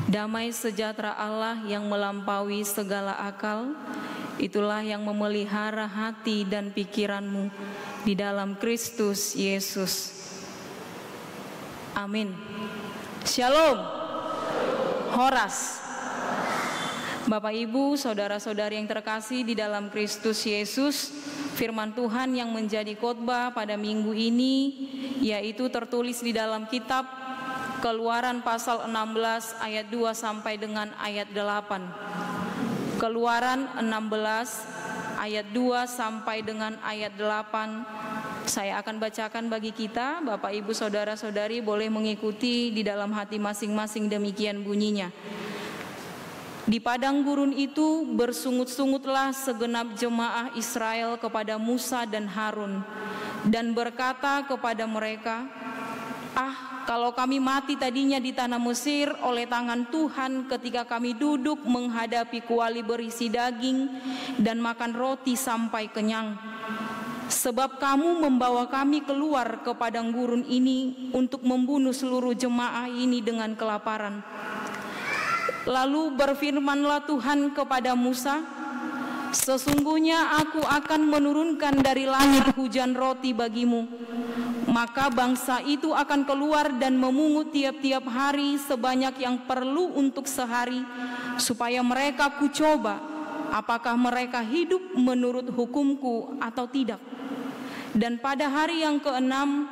Damai sejahtera Allah yang melampaui segala akal, itulah yang memelihara hati dan pikiranmu di dalam Kristus Yesus. Amin. Shalom. Horas. Bapak Ibu, saudara-saudari yang terkasih di dalam Kristus Yesus, firman Tuhan yang menjadi khotbah pada minggu ini yaitu tertulis di dalam kitab Keluaran pasal 16 ayat 2 sampai dengan ayat 8. Keluaran 16 ayat 2 sampai dengan ayat 8. Saya akan bacakan bagi kita. Bapak Ibu saudara-saudari boleh mengikuti di dalam hati masing-masing, demikian bunyinya. Di padang gurun itu bersungut-sungutlah segenap jemaah Israel kepada Musa dan Harun dan berkata kepada mereka, kalau kami mati tadinya di tanah Mesir oleh tangan Tuhan ketika kami duduk menghadapi kuali berisi daging dan makan roti sampai kenyang. Sebab kamu membawa kami keluar ke padang gurun ini untuk membunuh seluruh jemaah ini dengan kelaparan. Lalu berfirmanlah Tuhan kepada Musa, sesungguhnya aku akan menurunkan dari langit hujan roti bagimu. Maka bangsa itu akan keluar dan memungut tiap-tiap hari sebanyak yang perlu untuk sehari, supaya mereka kucoba apakah mereka hidup menurut hukumku atau tidak. Dan pada hari yang keenam,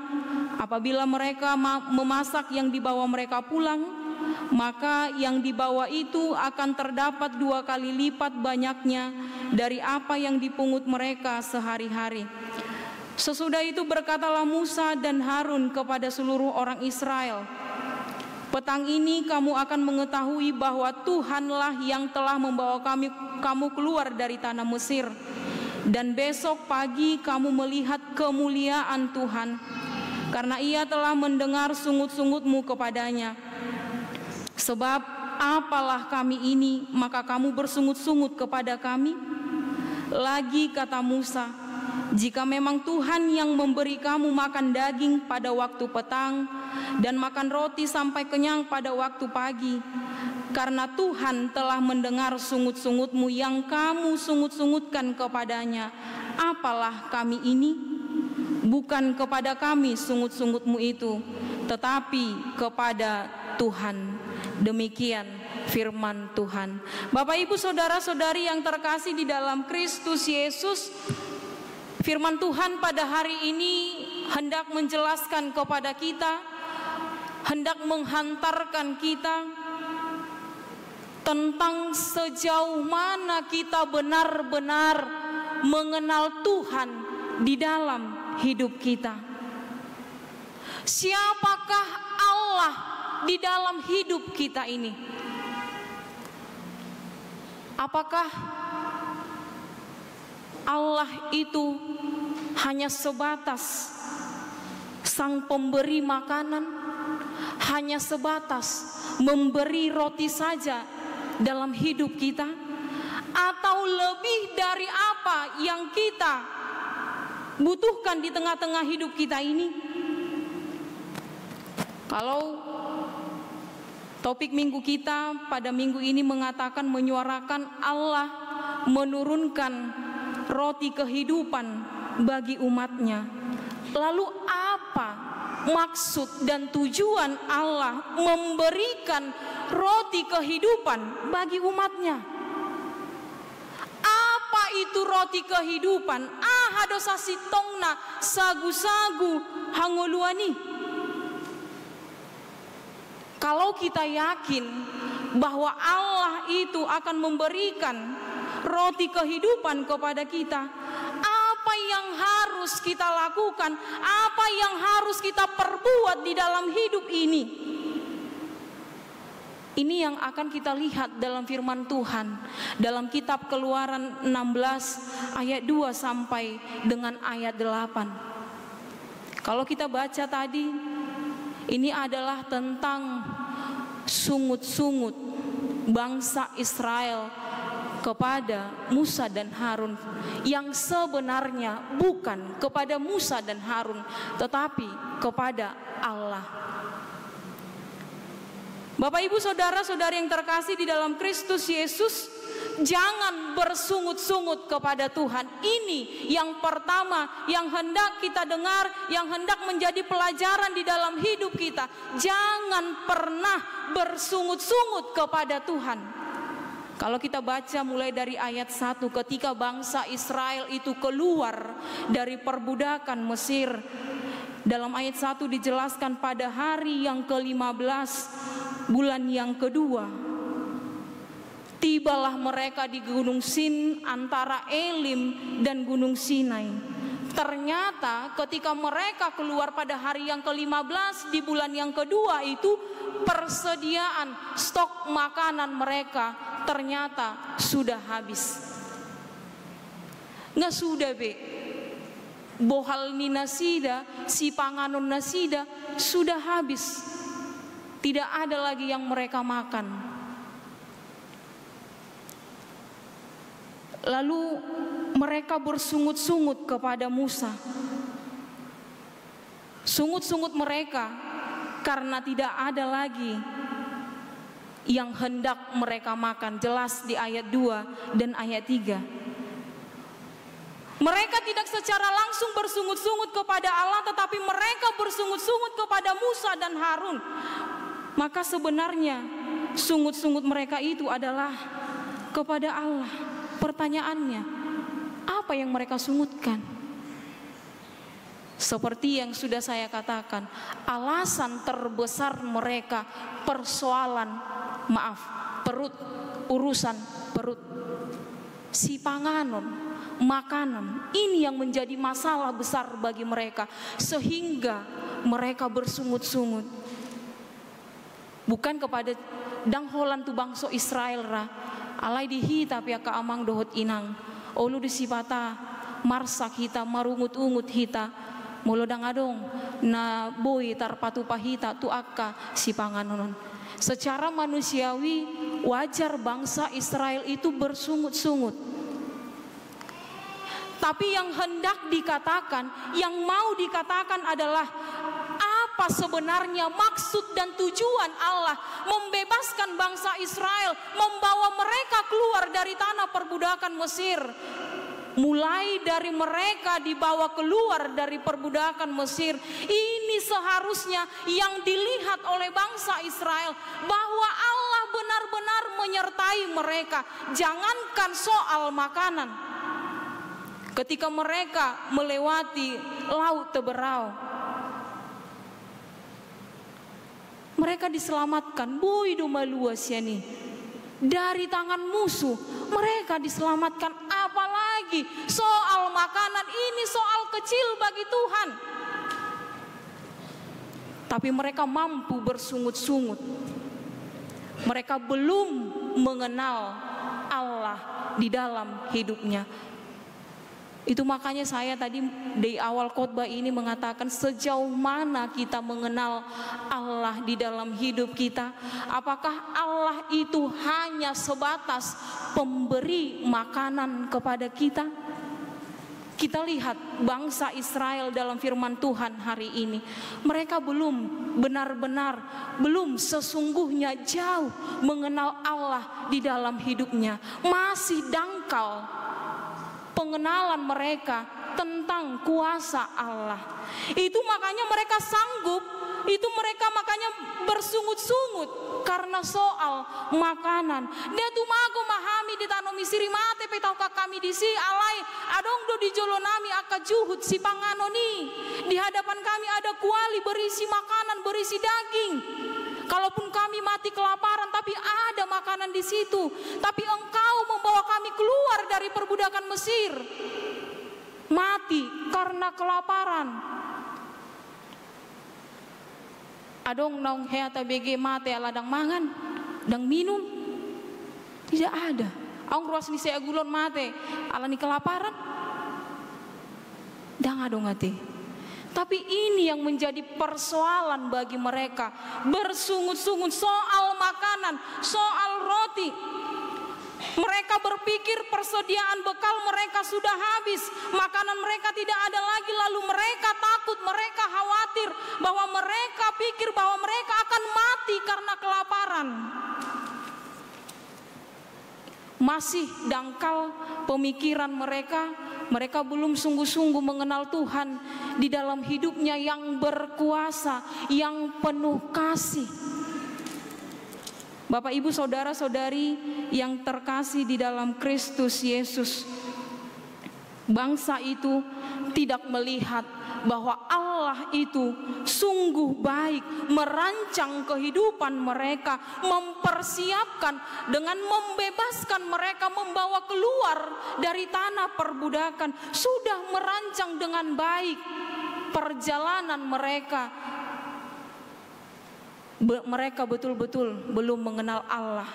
apabila mereka memasak yang dibawa mereka pulang, maka yang dibawa itu akan terdapat 2 kali lipat banyaknya dari apa yang dipungut mereka sehari-hari. Sesudah itu berkatalah Musa dan Harun kepada seluruh orang Israel, petang ini kamu akan mengetahui bahwa Tuhanlah yang telah membawa kamu keluar dari tanah Mesir. Dan besok pagi kamu melihat kemuliaan Tuhan, karena Ia telah mendengar sungut-sungutmu kepadanya. Sebab apalah kami ini, maka kamu bersungut-sungut kepada kami? Lagi kata Musa, jika memang Tuhan yang memberi kamu makan daging pada waktu petang dan makan roti sampai kenyang pada waktu pagi, karena Tuhan telah mendengar sungut-sungutmu yang kamu sungut-sungutkan kepadanya, apalah kami ini? Bukan kepada kami sungut-sungutmu itu, tetapi kepada Tuhan. Demikian firman Tuhan. Bapak Ibu saudara-saudari yang terkasih di dalam Kristus Yesus, firman Tuhan pada hari ini hendak menjelaskan kepada kita, hendak menghantarkan kita tentang sejauh mana kita benar-benar mengenal Tuhan di dalam hidup kita. Siapakah Allah di dalam hidup kita ini? Apakah Allah itu hanya sebatas sang pemberi makanan, hanya sebatas memberi roti saja dalam hidup kita, atau lebih dari apa yang kita butuhkan di tengah-tengah hidup kita ini? Kalau topik minggu kita pada minggu ini mengatakan, menyuarakan Allah menurunkan roti kehidupan bagi umatnya, lalu apa maksud dan tujuan Allah memberikan roti kehidupan bagi umatnya? Apa itu roti kehidupan? Hadosasi tongna sagu-sagu hangoluani. Kalau kita yakin bahwa Allah itu akan memberikan roti kehidupan kepada kita, apa yang harus kita lakukan? Apa yang harus kita perbuat di dalam hidup ini? Ini yang akan kita lihat dalam firman Tuhan dalam kitab Keluaran 16 ayat 2 sampai dengan ayat 8. Kalau kita baca tadi, ini adalah tentang sungut-sungut bangsa Israel kepada Musa dan Harun, yang sebenarnya bukan kepada Musa dan Harun, tetapi kepada Allah. Bapak Ibu saudara-saudari yang terkasih di dalam Kristus Yesus, jangan bersungut-sungut kepada Tuhan. Ini yang pertama yang hendak kita dengar, yang hendak menjadi pelajaran di dalam hidup kita. Jangan pernah bersungut-sungut kepada Tuhan. Kalau kita baca mulai dari ayat 1, ketika bangsa Israel itu keluar dari perbudakan Mesir, dalam ayat 1 dijelaskan pada hari yang ke-15 bulan yang kedua, tibalah mereka di Gunung Sin antara Elim dan Gunung Sinai. Ternyata ketika mereka keluar pada hari yang ke-15 di bulan yang kedua itu, persediaan stok makanan mereka ternyata sudah habis. Nggak sudah bohal ni nasida, si panganon nasida sudah habis. Tidak ada lagi yang mereka makan. Lalu mereka bersungut-sungut kepada Musa. Sungut-sungut mereka karena tidak ada lagi yang hendak mereka makan. Jelas di ayat 2 dan ayat 3. Mereka tidak secara langsung bersungut-sungut kepada Allah, tetapi mereka bersungut-sungut kepada Musa dan Harun. Maka sebenarnya sungut-sungut mereka itu adalah kepada Allah. Pertanyaannya, apa yang mereka sungutkan? Seperti yang sudah saya katakan, alasan terbesar mereka persoalan perut, urusan perut. Si panganon, makanan, ini yang menjadi masalah besar bagi mereka, sehingga mereka bersungut-sungut. Bukan kepada dangholan tu bangsa Israel ra, alai dihi tapi aka amang dohot inang, olu disipata marsak hita marungut-ungut hita, mulo dangadong na boy tarpatu pahita tu akka si panganon. Secara manusiawi wajar bangsa Israel itu bersungut-sungut. Tapi yang hendak dikatakan, yang mau dikatakan adalah apa sebenarnya maksud dan tujuan Allah membebaskan bangsa Israel, membawa mereka keluar dari tanah perbudakan Mesir. Mulai dari mereka dibawa keluar dari perbudakan Mesir, ini seharusnya yang dilihat oleh bangsa Israel, bahwa Allah benar-benar menyertai mereka. Jangankan soal makanan, ketika mereka melewati laut Teberau, mereka diselamatkan. Boy do maluas ya nih, dari tangan musuh mereka diselamatkan. Apalagi soal makanan, ini soal kecil bagi Tuhan. Tapi mereka mampu bersungut-sungut. Mereka belum mengenal Allah di dalam hidupnya. Itu makanya saya tadi di awal khotbah ini mengatakan, sejauh mana kita mengenal Allah di dalam hidup kita. Apakah Allah itu hanya sebatas pemberi makanan kepada kita? Kita lihat bangsa Israel dalam firman Tuhan hari ini, mereka belum benar-benar, belum sesungguhnya jauh mengenal Allah di dalam hidupnya. Masih dangkal pengenalan mereka tentang kuasa Allah. Itu makanya mereka sanggup, itu mereka makanya bersungut-sungut karena soal makanan. Dia tuh mago mahami di tanah Misiri mate petauka kami di si alai adong do di jolonami aka juhud si panganoni. Di hadapan kami ada kuali berisi makanan, berisi daging. Kalaupun kami mati kelaparan, tapi ada makanan di situ. Tapi Engkau membawa kami keluar dari perbudakan Mesir, mati karena kelaparan. Adong naung heata BG mate aladang mangan, dang minum. Tidak ada. Aung ruas ni saya gulon mate alani kelaparan. Dang adong ate. Tapi ini yang menjadi persoalan bagi mereka, bersungut-sungut soal makanan, soal roti. Mereka berpikir persediaan bekal mereka sudah habis, makanan mereka tidak ada lagi, lalu mereka takut, mereka khawatir bahwa mereka pikir bahwa mereka akan mati karena kelaparan. Tuhan. Masih dangkal pemikiran mereka, mereka belum sungguh-sungguh mengenal Tuhan di dalam hidupnya yang berkuasa, yang penuh kasih. Bapak, Ibu, saudara-saudari yang terkasih di dalam Kristus Yesus, bangsa itu tidak melihat bahwa Allah itu sungguh baik, merancang kehidupan mereka, mempersiapkan dengan membebaskan mereka, membawa keluar dari tanah perbudakan. Sudah merancang dengan baik perjalanan mereka. Mereka betul-betul belum mengenal Allah,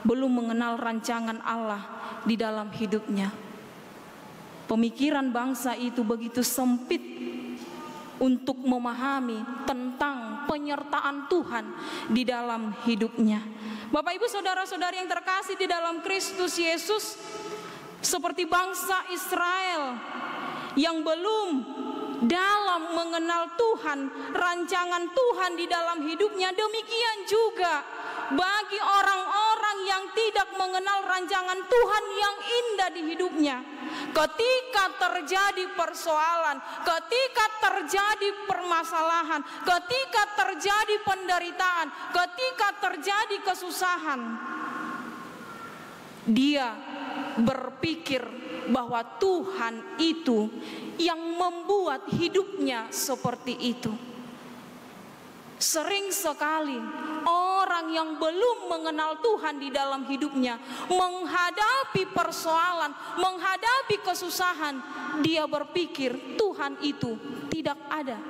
belum mengenal rancangan Allah di dalam hidupnya. Pemikiran bangsa itu begitu sempit untuk memahami tentang penyertaan Tuhan di dalam hidupnya. Bapak, Ibu, saudara-saudari yang terkasih di dalam Kristus Yesus, seperti bangsa Israel yang belum dalam mengenal Tuhan, rancangan Tuhan di dalam hidupnya, demikian juga bagi orang-orang yang tidak mengenal rancangan Tuhan yang indah di hidupnya. Ketika terjadi persoalan, ketika terjadi permasalahan, ketika terjadi penderitaan, ketika terjadi kesusahan, dia berpikir bahwa Tuhan itu yang membuat hidupnya seperti itu. Sering sekali orang yang belum mengenal Tuhan di dalam hidupnya, menghadapi persoalan, menghadapi kesusahan, dia berpikir Tuhan itu tidak ada,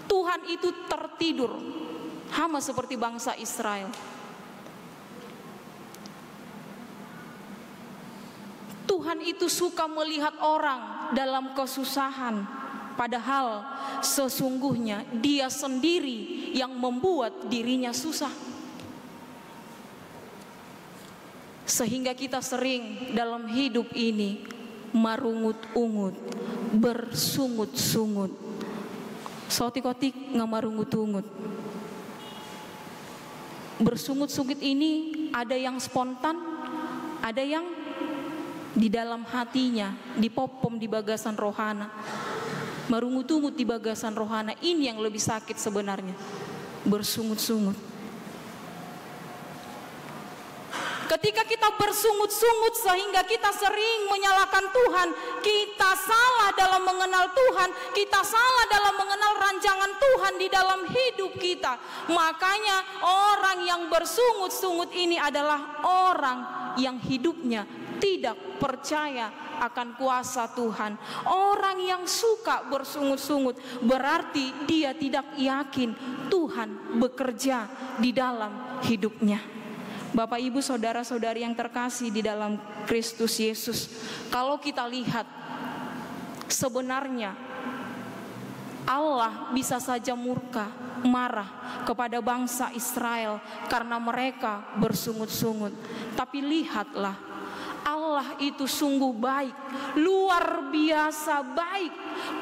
Tuhan itu tertidur. Sama seperti bangsa Israel. Tuhan itu suka melihat orang dalam kesusahan, padahal sesungguhnya dia sendiri yang membuat dirinya susah. Sehingga kita sering dalam hidup ini marungut-ungut, bersungut-sungut. Sotik-otik ngamarungut-ungut. Bersungut-sungut ini ada yang spontan, ada yang di dalam hatinya, dipopom di bagasan rohana. Marungut-ungut di bagasan rohana, ini yang lebih sakit sebenarnya. Bersungut-sungut. Ketika kita bersungut-sungut sehingga kita sering menyalahkan Tuhan, kita salah dalam mengenal Tuhan, kita salah dalam mengenal rancangan Tuhan di dalam hidup kita. Makanya orang yang bersungut-sungut ini adalah orang yang hidupnya tidak percaya akan kuasa Tuhan. Orang yang suka bersungut-sungut berarti dia tidak yakin Tuhan bekerja di dalam hidupnya. Bapak, Ibu, saudara-saudari yang terkasih di dalam Kristus Yesus, kalau kita lihat sebenarnya Allah bisa saja murka, marah kepada bangsa Israel karena mereka bersungut-sungut. Tapi lihatlah, Allah itu sungguh baik, luar biasa baik,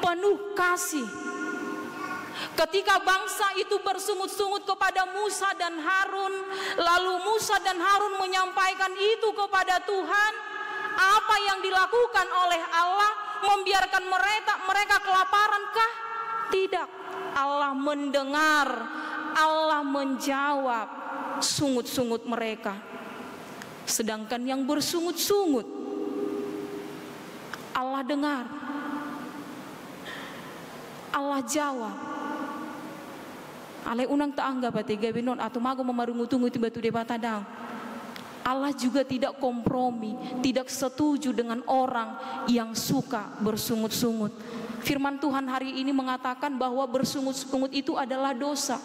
penuh kasih. Ketika bangsa itu bersungut-sungut kepada Musa dan Harun, lalu Musa dan Harun menyampaikan itu kepada Tuhan, apa yang dilakukan oleh Allah? Membiarkan mereka kelaparankah? Tidak. Allah mendengar, Allah menjawab sungut-sungut mereka. Sedangkan yang bersungut-sungut, Allah dengar, Allah jawab. Ale unang taangga pati gabinon atau mago memarungu-tungu tiba tu debatadang. Allah juga tidak kompromi, tidak setuju dengan orang yang suka bersungut-sungut. Firman Tuhan hari ini mengatakan bahwa bersungut-sungut itu adalah dosa.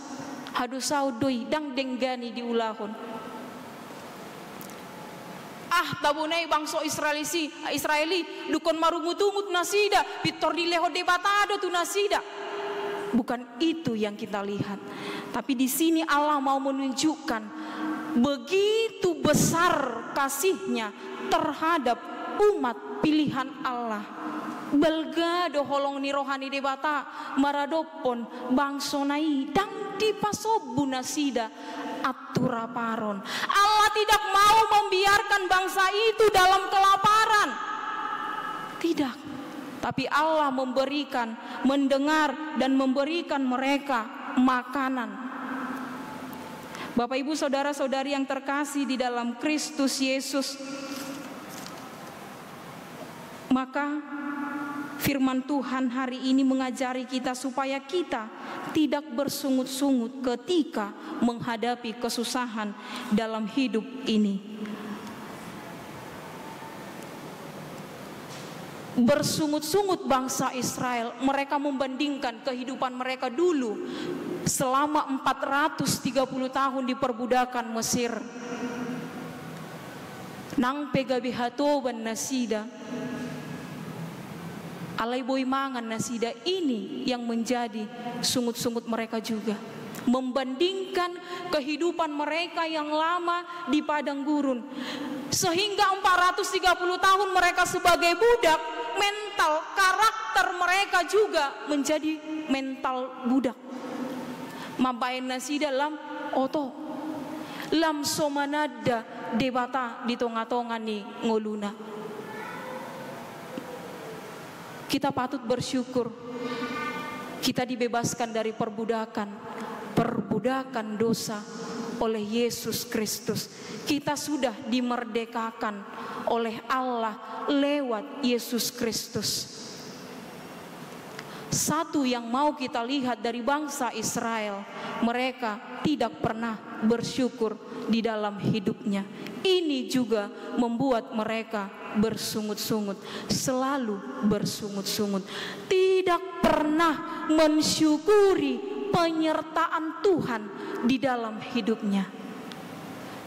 Hadusaudoi dang denggani diulahon. Tabunai bangsa Israeli dukon marungut-tungut nasida, pitor di leho debatado tu nasida. Bukan itu yang kita lihat. Tapi di sini Allah mau menunjukkan begitu besar kasihnya terhadap umat pilihan Allah. belga do holong ni rohani debata maradopon bangsonai dang di pasobu nasida aturaparon. Allah tidak mau membiarkan bangsa itu dalam kelaparan, tidak, tapi Allah memberikan, mendengar dan memberikan mereka makanan. Bapak Ibu saudara-saudari yang terkasih di dalam Kristus Yesus, maka firman Tuhan hari ini mengajari kita supaya kita tidak bersungut-sungut ketika menghadapi kesusahan dalam hidup ini. Bersungut-sungut bangsa Israel, mereka membandingkan kehidupan mereka dulu selama 430 tahun di perbudakan Mesir. Nang pegabihato ban nasida alai boy mangan nasida, ini yang menjadi sungut-sungut mereka juga, membandingkan kehidupan mereka yang lama di padang gurun, sehingga 430 tahun mereka sebagai budak, mental karakter mereka juga menjadi mental budak. Mabain nasida lam oto lam somanada debata di tonga-tonga ni ngoluna. Kita patut bersyukur kita dibebaskan dari perbudakan dosa oleh Yesus Kristus. Kita sudah dimerdekakan oleh Allah lewat Yesus Kristus. Satu yang mau kita lihat dari bangsa Israel, mereka tidak pernah bersyukur di dalam hidupnya. Ini juga membuat mereka bersungut-sungut, selalu bersungut-sungut, tidak pernah mensyukuri penyertaan Tuhan di dalam hidupnya.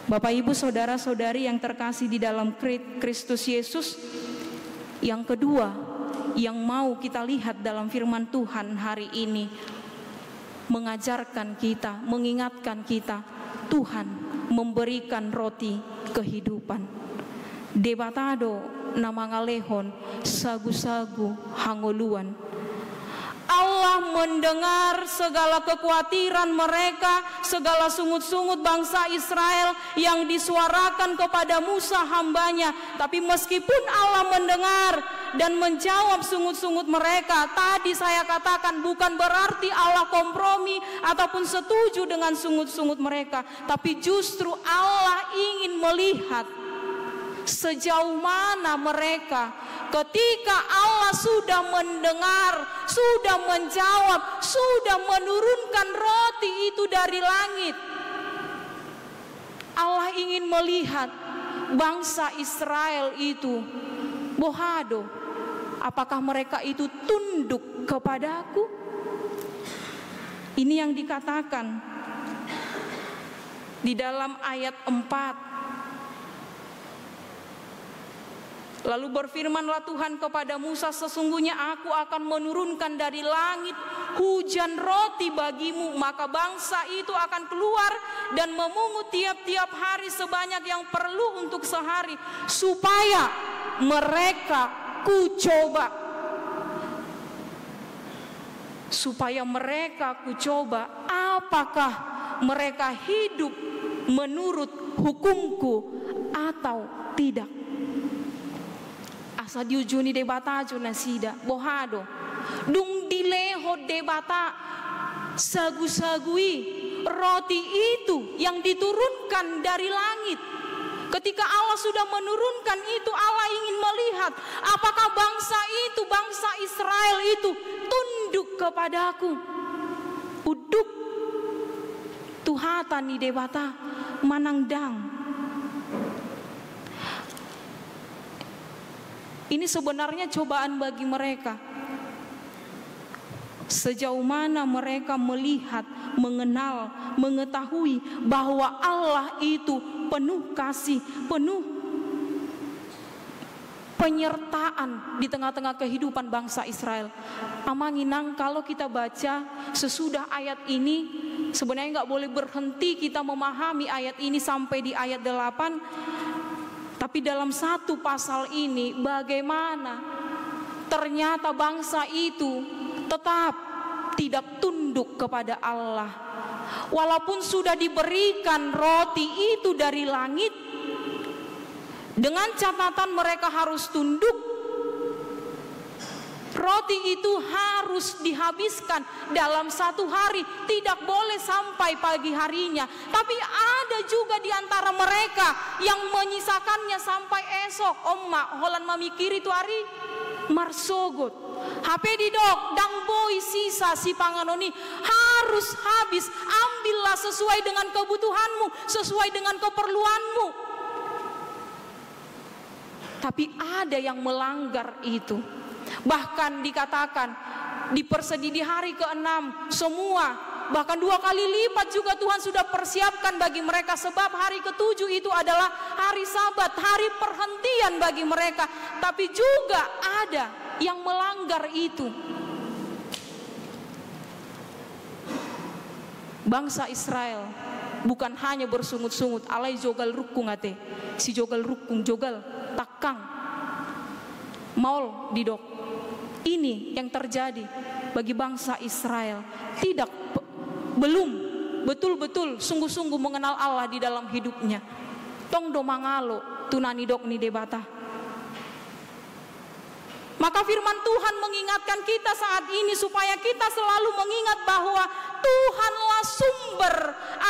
Bapak Ibu saudara-saudari yang terkasih di dalam Kristus Yesus, yang kedua yang mau kita lihat dalam firman Tuhan hari ini, mengajarkan kita, mengingatkan kita, Tuhan memberikan roti kehidupan. Debatado nama ngalehon sagu-sagu hangoluan. Allah mendengar segala kekhawatiran mereka, segala sungut-sungut bangsa Israel yang disuarakan kepada Musa hambanya. Tapi meskipun Allah mendengar dan menjawab sungut-sungut mereka, tadi saya katakan bukan berarti Allah kompromi ataupun setuju dengan sungut-sungut mereka, tapi justru Allah ingin melihat sejauh mana mereka ketika Allah sudah mendengar, sudah menjawab, sudah menurunkan roti itu dari langit. Allah ingin melihat bangsa Israel itu, bohado, apakah mereka itu tunduk kepadaku? Ini yang dikatakan di dalam ayat 4. Lalu berfirmanlah Tuhan kepada Musa, sesungguhnya aku akan menurunkan dari langit hujan roti bagimu, maka bangsa itu akan keluar dan memungut tiap-tiap hari sebanyak yang perlu untuk sehari, supaya mereka kucoba, apakah mereka hidup menurut hukumku atau tidak. Asa diujuni debata juna sida bohado dung dileho debata sagu-sagui roti itu yang diturunkan dari langit. Ketika Allah sudah menurunkan itu, Allah ingin melihat apakah bangsa itu, bangsa Israel itu tunduk kepadaku. Uduk Tuhatan ni debata manangdang. Ini sebenarnya cobaan bagi mereka. Sejauh mana mereka melihat, mengenal, mengetahui bahwa Allah itu penuh kasih, penuh penyertaan di tengah-tengah kehidupan bangsa Israel. Amanginang, kalau kita baca sesudah ayat ini, sebenarnya nggak boleh berhenti kita memahami ayat ini sampai di ayat 8. Tapi dalam satu pasal ini, bagaimana ternyata bangsa itu tetap tidak tunduk kepada Allah. Walaupun sudah diberikan roti itu dari langit, dengan catatan mereka harus tunduk. Roti itu harus dihabiskan dalam 1 hari, tidak boleh sampai pagi harinya. Tapi ada juga di antara mereka yang menyisakannya sampai esok. Omma holan mamikir itu hari marsogot. HP didok, dang boy sisa si panganoni harus habis. Ambillah sesuai dengan kebutuhanmu, sesuai dengan keperluanmu. Tapi ada yang melanggar itu. Bahkan dikatakan dipersedi di hari ke-6 semua, bahkan 2 kali lipat juga Tuhan sudah persiapkan bagi mereka, sebab hari ke-7 itu adalah hari Sabat, hari perhentian bagi mereka. Tapi juga ada yang melanggar itu. Bangsa Israel bukan hanya bersungut-sungut alai jogal rukung ate, si jogal rukung jogal takang maul didok. Ini yang terjadi bagi bangsa Israel, belum betul-betul sungguh-sungguh mengenal Allah di dalam hidupnya. Tong do mangalo tunani dok ni debata. Maka firman Tuhan mengingatkan kita saat ini supaya kita selalu mengingat bahwa Tuhanlah sumber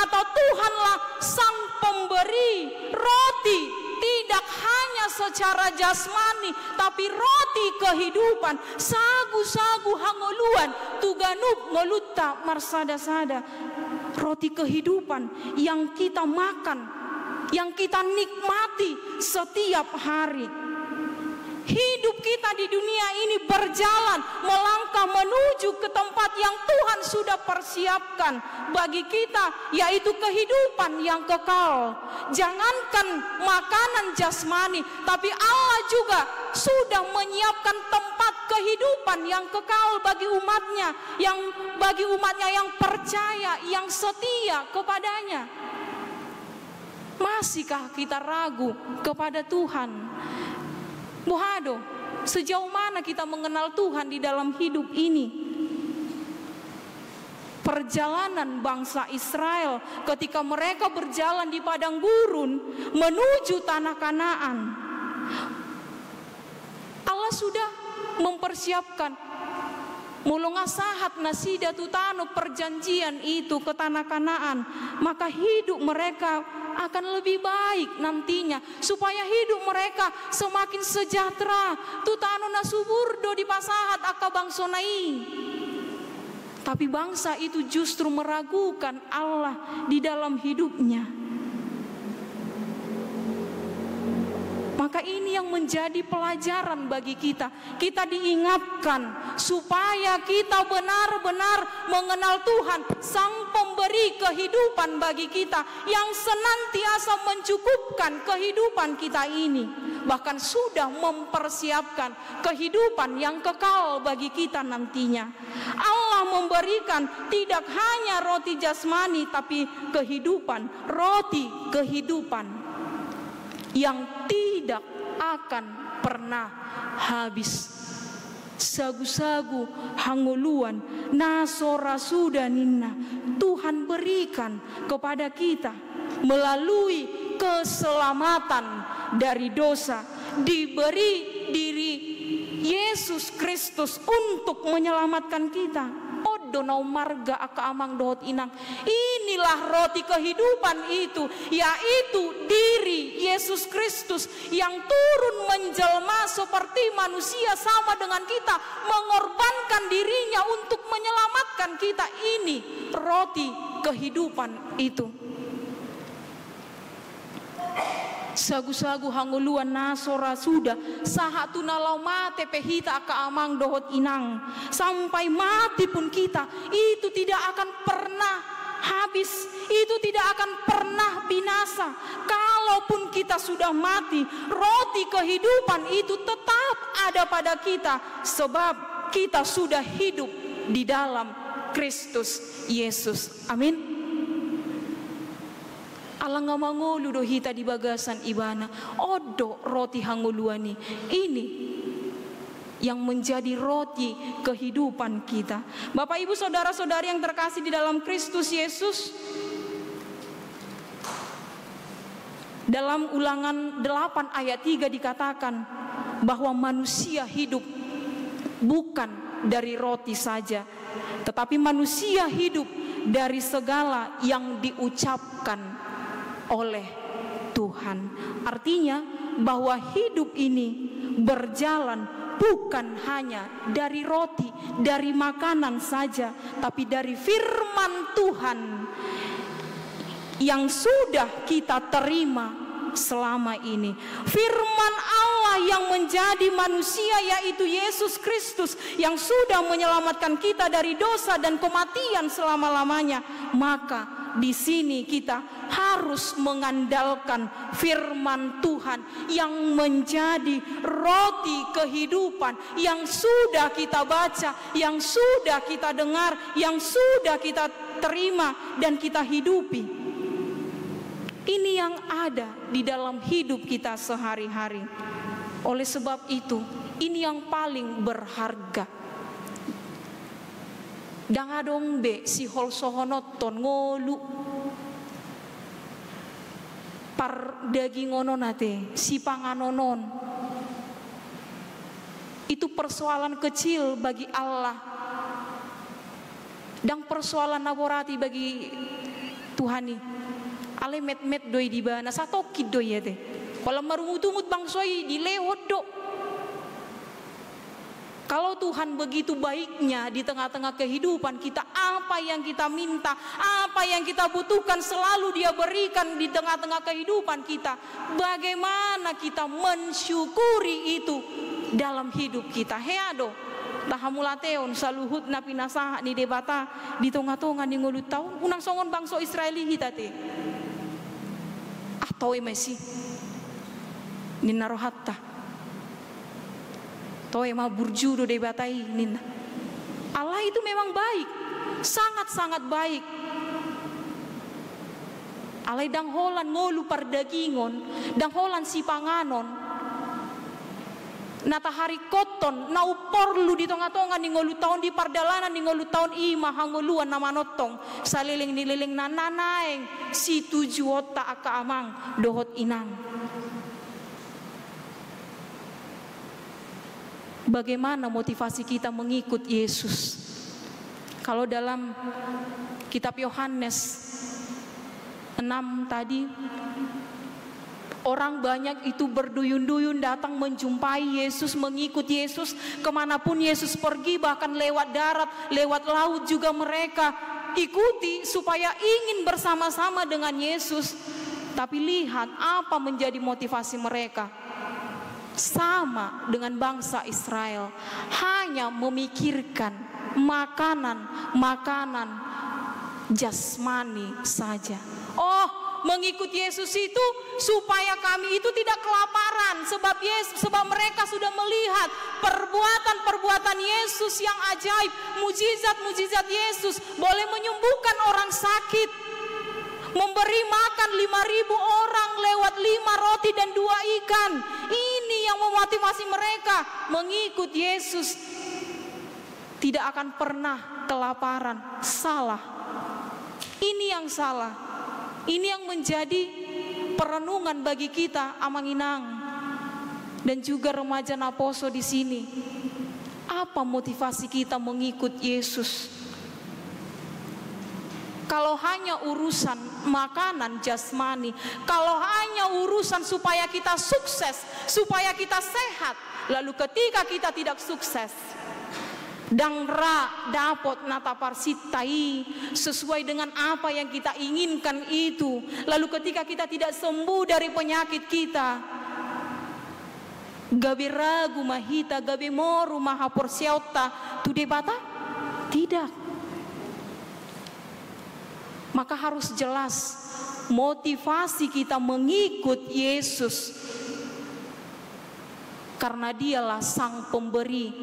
atau Tuhanlah sang pemberi roti, tidak hanya secara jasmani tapi roti kehidupan. Sagu-sagu hangoluan tuganub ngolutta marsada-sada, roti kehidupan yang kita makan, yang kita nikmati setiap hari. Hidup kita di dunia ini berjalan melangkah menuju ke tempat yang Tuhan sudah persiapkan bagi kita, yaitu kehidupan yang kekal. Jangankan makanan jasmani, tapi Allah juga sudah menyiapkan tempat kehidupan yang kekal bagi umatnya, yang percaya, yang setia kepadanya. Masihkah kita ragu kepada Tuhan? Buhado, sejauh mana kita mengenal Tuhan di dalam hidup ini? Perjalanan bangsa Israel ketika mereka berjalan di padang gurun menuju tanah Kanaan, Allah sudah mempersiapkan mulungasahat nasida tutano perjanjian itu ke tanah Kanaan. Maka hidup mereka akan lebih baik nantinya, supaya hidup mereka semakin sejahtera. Tutano nasuburdo di pasahat akabangsonai. Tapi bangsa itu justru meragukan Allah di dalam hidupnya. Maka ini yang menjadi pelajaran bagi kita. Kita diingatkan supaya kita benar-benar mengenal Tuhan, sang pemberi kehidupan bagi kita, yang senantiasa mencukupkan kehidupan kita ini. Bahkan sudah mempersiapkan kehidupan yang kekal bagi kita nantinya. Allah memberikan tidak hanya roti jasmani, tapi kehidupan, roti kehidupan yang tidak akan pernah habis. Sagu-sagu hanguluan nasora sudah ninna Tuhan berikan kepada kita melalui keselamatan dari dosa. Diberi diri Yesus Kristus untuk menyelamatkan kita. Donau marga aka amang dohot inang. Inilah roti kehidupan itu, yaitu diri Yesus Kristus yang turun menjelma seperti manusia sama dengan kita, mengorbankan dirinya untuk menyelamatkan kita. Ini roti kehidupan itu. Sagu-sagu hanguluan nasora sudah sahatu nalau mate pehita aka amang dohot inang. Sampai mati pun kita itu tidak akan pernah habis, itu tidak akan pernah binasa. Kalaupun kita sudah mati, roti kehidupan itu tetap ada pada kita, sebab kita sudah hidup di dalam Kristus Yesus. Amin. Allah ngamangulu do hita di bagasan ibana odo roti hanguluani ini yang menjadi roti kehidupan kita. Bapak Ibu saudara-saudari yang terkasih di dalam Kristus Yesus, dalam Ulangan 8 ayat 3 dikatakan bahwa manusia hidup bukan dari roti saja, tetapi manusia hidup dari segala yang diucapkan oleh Tuhan. Artinya bahwa hidup ini berjalan bukan hanya dari roti, dari makanan saja, tapi dari firman Tuhan yang sudah kita terima selama ini. Firman Allah yang menjadi manusia, yaitu Yesus Kristus, yang sudah menyelamatkan kita dari dosa dan kematian selama-lamanya. Maka di sini kita harus mengandalkan firman Tuhan yang menjadi roti kehidupan, yang sudah kita baca, yang sudah kita dengar, yang sudah kita terima dan kita hidupi. Ini yang ada di dalam hidup kita sehari-hari. Oleh sebab itu, ini yang paling berharga. Dangadong be si hol sohonoton ngolu par dagingono nate si panganonon. Itu persoalan kecil bagi Allah, dan persoalan laborati bagi Tuhan nih. Ale met doi di bana satu kid doi ya teh. Kalau marumut-umut bangsoi di lewat do. Kalau Tuhan begitu baiknya di tengah-tengah kehidupan kita, apa yang kita minta, apa yang kita butuhkan selalu Dia berikan di tengah-tengah kehidupan kita. Bagaimana kita mensyukuri itu dalam hidup kita? Heado, tahamulateon saluhut na pinasaha ni debata di tengah-tengah ni ngulut tahun unang songon bangso Israeli hitate. Atau emesi ni narohatta. Toy ma burjudo debatai nina. Allah itu memang baik, sangat-sangat baik. Allah dang holan ngolu pardagingon, dang holan si panganon. Natahari koton nau porlu di tongah-tongah ni ngolu tahun di pardalanan ni ngolu tahun ima hangoluan nama notong saliling nililing nananaeng si tuju otak aka amang dohot inang. Bagaimana motivasi kita mengikut Yesus? Kalau dalam kitab Yohanes 6 tadi, orang banyak itu berduyun-duyun datang menjumpai Yesus, mengikut Yesus kemanapun Yesus pergi, bahkan lewat darat, lewat laut juga mereka ikuti supaya ingin bersama-sama dengan Yesus. Tapi lihat apa menjadi motivasi mereka. Sama dengan bangsa Israel, hanya memikirkan makanan jasmani saja. Oh, mengikut Yesus itu supaya kami itu tidak kelaparan, sebab mereka sudah melihat perbuatan-perbuatan Yesus yang ajaib, mujizat-mujizat Yesus boleh menyembuhkan orang sakit, memberi makan 5.000 orang lewat 5 roti dan 2 ikan. Ini yang memotivasi mereka mengikut Yesus. Tidak akan pernah kelaparan. Salah. Ini yang salah. Ini yang menjadi perenungan bagi kita Amanginang dan juga remaja Naposo di sini. Apa motivasi kita mengikut Yesus? Kalau hanya urusan makanan jasmani, kalau hanya urusan supaya kita sukses, supaya kita sehat, lalu ketika kita tidak sukses, dangra dapot natapar sitai sesuai dengan apa yang kita inginkan itu, lalu ketika kita tidak sembuh dari penyakit kita, gabe ragu mahita, gabe moru mahapor siauta, tu debata? Tidak. Maka harus jelas motivasi kita mengikut Yesus, karena Dialah sang pemberi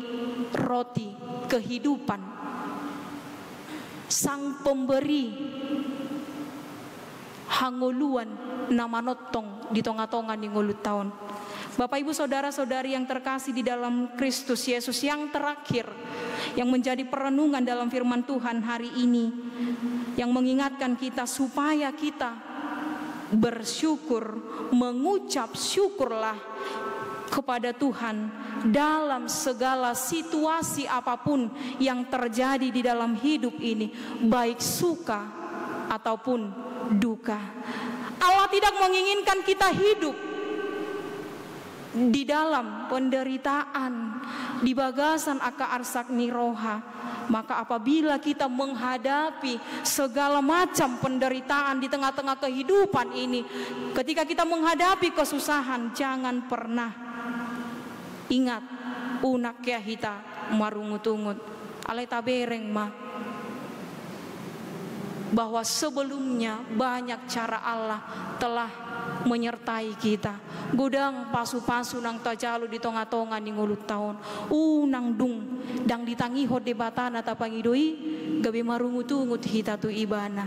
roti kehidupan, sang pemberi hangoluan nama notong di tonga-tonga di ngulut tahun. Bapak Ibu saudara-saudari yang terkasih di dalam Kristus Yesus, yang terakhir yang menjadi perenungan dalam firman Tuhan hari ini, yang mengingatkan kita supaya kita bersyukur, mengucap syukurlah kepada Tuhan dalam segala situasi apapun yang terjadi di dalam hidup ini, baik suka ataupun duka. Allah tidak menginginkan kita hidup di dalam penderitaan, di bagasan aka arsak niroha. Maka apabila kita menghadapi segala macam penderitaan di tengah-tengah kehidupan ini, ketika kita menghadapi kesusahan, jangan pernah ingat unak kita marungut-ungut alai tabereng mah, bahwa sebelumnya banyak cara Allah telah menyertai kita. Gudang pasu-pasu nang tajalu di tonga-tonga di ngulut tahun nang dung dang ditangi hode batana tapangidoi gabe marungut-ungut hita tu ibana.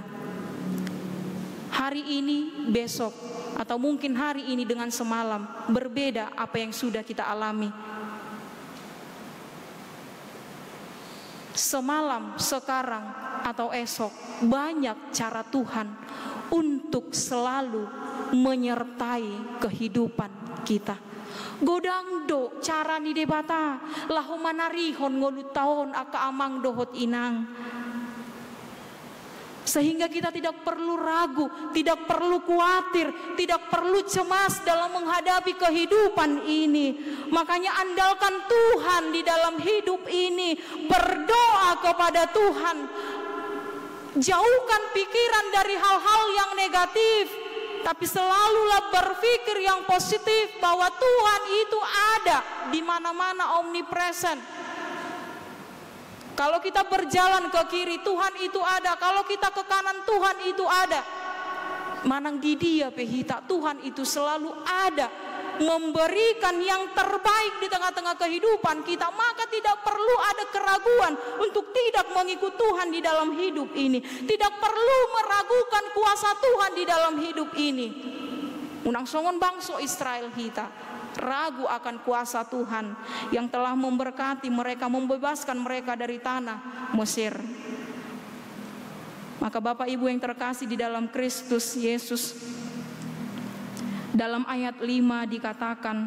Hari ini, besok, atau mungkin hari ini dengan semalam berbeda apa yang sudah kita alami. Semalam, sekarang, atau esok, banyak cara Tuhan untuk selalu menyertai kehidupan kita. Godang do cara ni debata lahu manarihon ngolut tahun aka amang dohot inang, sehingga kita tidak perlu ragu, tidak perlu khawatir, tidak perlu cemas dalam menghadapi kehidupan ini. Makanya andalkan Tuhan di dalam hidup ini, berdoa kepada Tuhan, jauhkan pikiran dari hal-hal yang negatif, tapi selalulah berpikir yang positif bahwa Tuhan itu ada di mana-mana, omnipresent. Kalau kita berjalan ke kiri, Tuhan itu ada. Kalau kita ke kanan, Tuhan itu ada. Manang di dia pehita, Tuhan itu selalu ada, memberikan yang terbaik di tengah-tengah kehidupan kita. Maka tidak perlu ada keraguan untuk tidak mengikut Tuhan di dalam hidup ini. Tidak perlu meragukan kuasa Tuhan di dalam hidup ini. Unang songon bangsa Israel kita ragu akan kuasa Tuhan yang telah memberkati mereka, membebaskan mereka dari tanah Mesir. Maka Bapak Ibu yang terkasih di dalam Kristus Yesus, dalam ayat 5 dikatakan,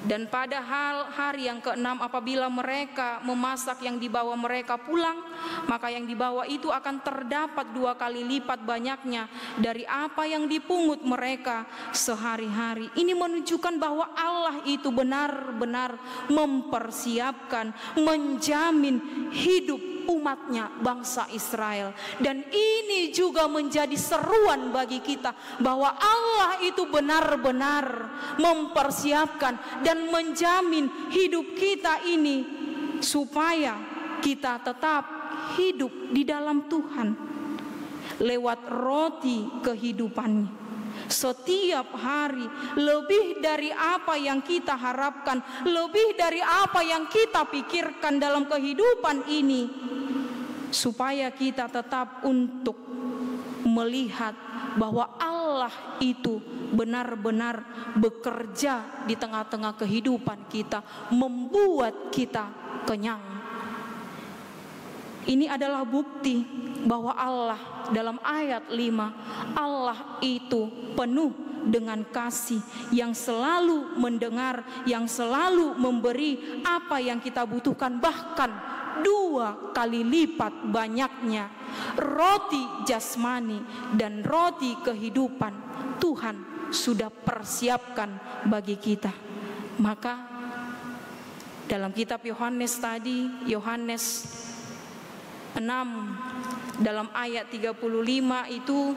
dan pada hari yang ke-6 apabila mereka memasak yang dibawa mereka pulang, maka yang dibawa itu akan terdapat 2 kali lipat banyaknya dari apa yang dipungut mereka sehari-hari. Ini menunjukkan bahwa Allah itu benar-benar mempersiapkan, menjamin hidup umatnya bangsa Israel. Dan ini juga menjadi seruan bagi kita bahwa Allah itu benar-benar mempersiapkan dan menjamin hidup kita ini supaya kita tetap hidup di dalam Tuhan lewat roti kehidupannya. Setiap hari lebih dari apa yang kita harapkan, lebih dari apa yang kita pikirkan dalam kehidupan ini, supaya kita tetap untuk melihat bahwa Allah itu benar-benar bekerja di tengah-tengah kehidupan kita, membuat kita kenyang. Ini adalah bukti bahwa Allah dalam ayat 5, Allah itu penuh dengan kasih, yang selalu mendengar, yang selalu memberi apa yang kita butuhkan, bahkan 2 kali lipat banyaknya. Roti jasmani dan roti kehidupan Tuhan sudah persiapkan bagi kita. Maka dalam kitab Yohanes tadi, Yohanes 6 dalam ayat 35 itu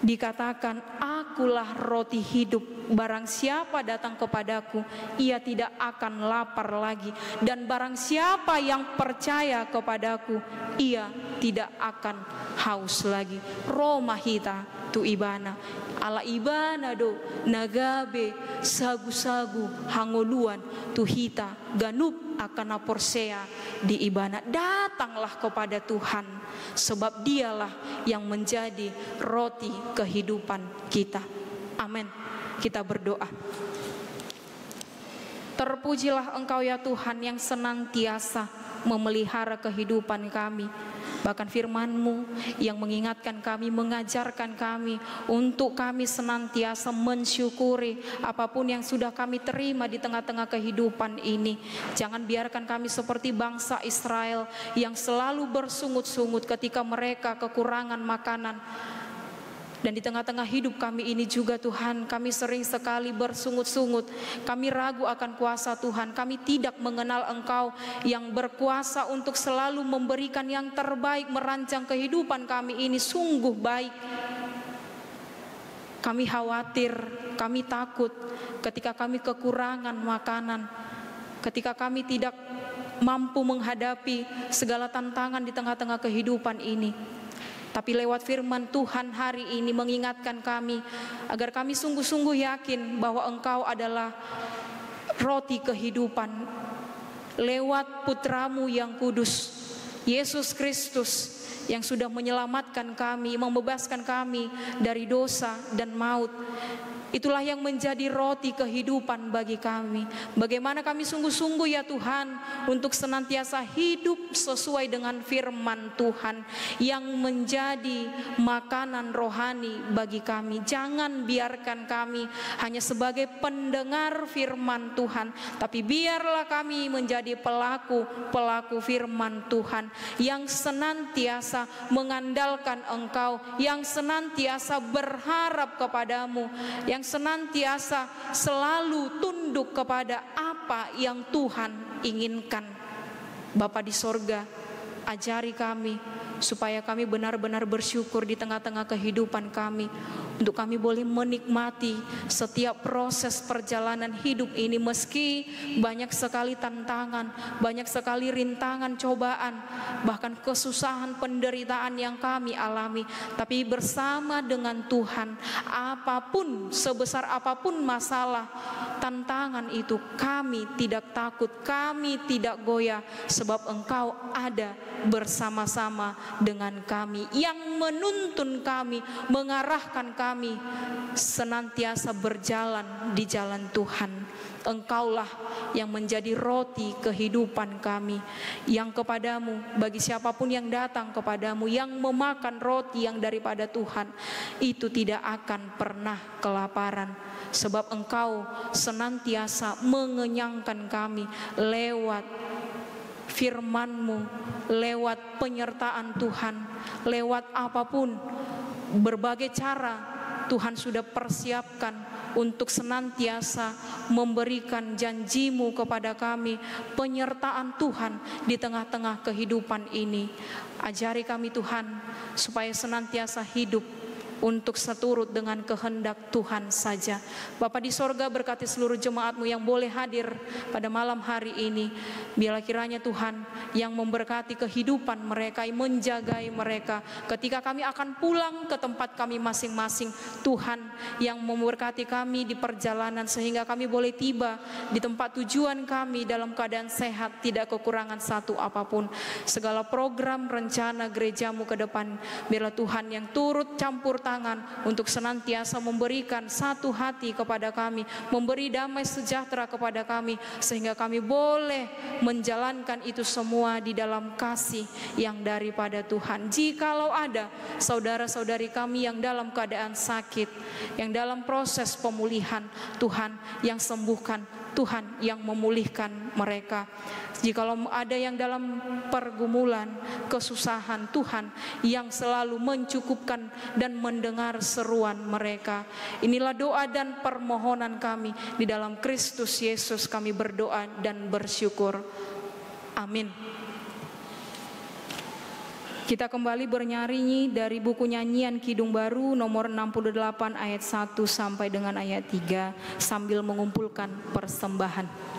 dikatakan, akulah roti hidup, barang siapa datang kepadaku ia tidak akan lapar lagi, dan barang siapa yang percaya kepadaku ia tidak akan haus lagi. Roma hita tu ibana ala ibana do nagabe sagu-sagu hangoluan tu hita ganup akan aporsea di ibana. Datanglah kepada Tuhan, sebab Dialah yang menjadi roti kehidupan kita. Amin. Kita berdoa. Terpujilah Engkau ya Tuhan yang senantiasa memelihara kehidupan kami. Bahkan firman-Mu yang mengingatkan kami, mengajarkan kami untuk kami senantiasa mensyukuri apapun yang sudah kami terima di tengah-tengah kehidupan ini. Jangan biarkan kami seperti bangsa Israel yang selalu bersungut-sungut ketika mereka kekurangan makanan. Dan di tengah-tengah hidup kami ini juga Tuhan, kami sering sekali bersungut-sungut. Kami ragu akan kuasa Tuhan. Kami tidak mengenal Engkau yang berkuasa untuk selalu memberikan yang terbaik, merancang kehidupan kami ini sungguh baik. Kami khawatir, kami takut ketika kami kekurangan makanan, ketika kami tidak mampu menghadapi segala tantangan di tengah-tengah kehidupan ini. Tapi lewat firman Tuhan hari ini mengingatkan kami agar kami sungguh-sungguh yakin bahwa Engkau adalah roti kehidupan. Lewat putra-Mu yang kudus, Yesus Kristus, yang sudah menyelamatkan kami, membebaskan kami dari dosa dan maut. Itulah yang menjadi roti kehidupan bagi kami. Bagaimana kami sungguh-sungguh ya Tuhan untuk senantiasa hidup sesuai dengan firman Tuhan yang menjadi makanan rohani bagi kami. Jangan biarkan kami hanya sebagai pendengar firman Tuhan, tapi biarlah kami menjadi pelaku firman Tuhan yang senantiasa mengandalkan Engkau, yang senantiasa berharap kepadamu, yang senantiasa selalu tunduk kepada apa yang Tuhan inginkan. Bapa di sorga, ajari kami supaya kami benar-benar bersyukur di tengah-tengah kehidupan kami, untuk kami boleh menikmati setiap proses perjalanan hidup ini, meski banyak sekali tantangan, banyak sekali rintangan, cobaan, bahkan kesusahan, penderitaan yang kami alami. Tapi bersama dengan Tuhan, apapun, sebesar apapun masalah, tantangan itu, kami tidak takut, kami tidak goyah, sebab Engkau ada bersama-sama dengan kami, yang menuntun kami, mengarahkan kami senantiasa berjalan di jalan Tuhan. Engkaulah yang menjadi roti kehidupan kami, yang kepadamu, bagi siapapun yang datang kepadamu, yang memakan roti yang daripada Tuhan, itu tidak akan pernah kelaparan, sebab Engkau senantiasa mengenyangkan kami lewat firman-Mu, lewat penyertaan Tuhan, lewat apapun, berbagai cara Tuhan sudah persiapkan untuk senantiasa memberikan janji-Mu kepada kami, penyertaan Tuhan di tengah-tengah kehidupan ini. Ajari kami Tuhan, supaya senantiasa hidup untuk seturut dengan kehendak Tuhan saja. Bapa di sorga, berkati seluruh jemaat-Mu yang boleh hadir pada malam hari ini. Biarlah kiranya Tuhan yang memberkati kehidupan mereka, menjagai mereka ketika kami akan pulang ke tempat kami masing-masing. Tuhan yang memberkati kami di perjalanan, sehingga kami boleh tiba di tempat tujuan kami dalam keadaan sehat, tidak kekurangan satu apapun. Segala program rencana gereja-Mu ke depan, biarlah Tuhan yang turut campur tangan untuk senantiasa memberikan satu hati kepada kami, memberi damai sejahtera kepada kami, sehingga kami boleh menjalankan itu semua di dalam kasih yang daripada Tuhan. Jikalau ada saudara-saudari kami yang dalam keadaan sakit, yang dalam proses pemulihan, Tuhan yang sembuhkan, Tuhan yang memulihkan mereka. Jikalau ada yang dalam pergumulan, kesusahan, Tuhan yang selalu mencukupkan dan mendengar seruan mereka. Inilah doa dan permohonan kami, di dalam Kristus Yesus kami berdoa dan bersyukur. Amin. Kita kembali bernyanyi dari buku nyanyian Kidung Baru nomor 68 ayat 1 sampai dengan ayat 3 sambil mengumpulkan persembahan.